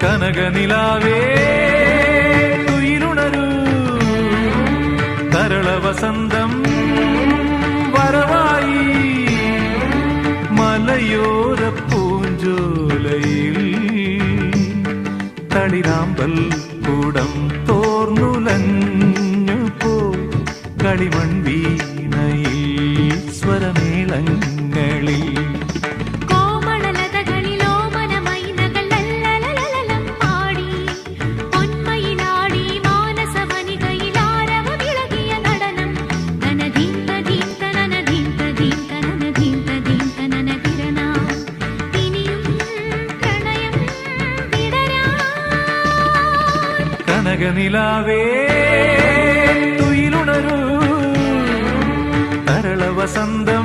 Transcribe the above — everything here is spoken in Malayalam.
കനകനിലാവേ തുയിലുണരൂ തരള വസന്തം വരവായി മലയോര പൂഞ്ചോലയിൽ തളിരാമ്പൽ കൂടം തോർന്നുലഞ്ഞു പോയി കളിമൺ വീണയിൽ സ്വരമേളങ്ങളിൽ കനകനിലാവേ തുയിലുണരൂ തരള വസന്തം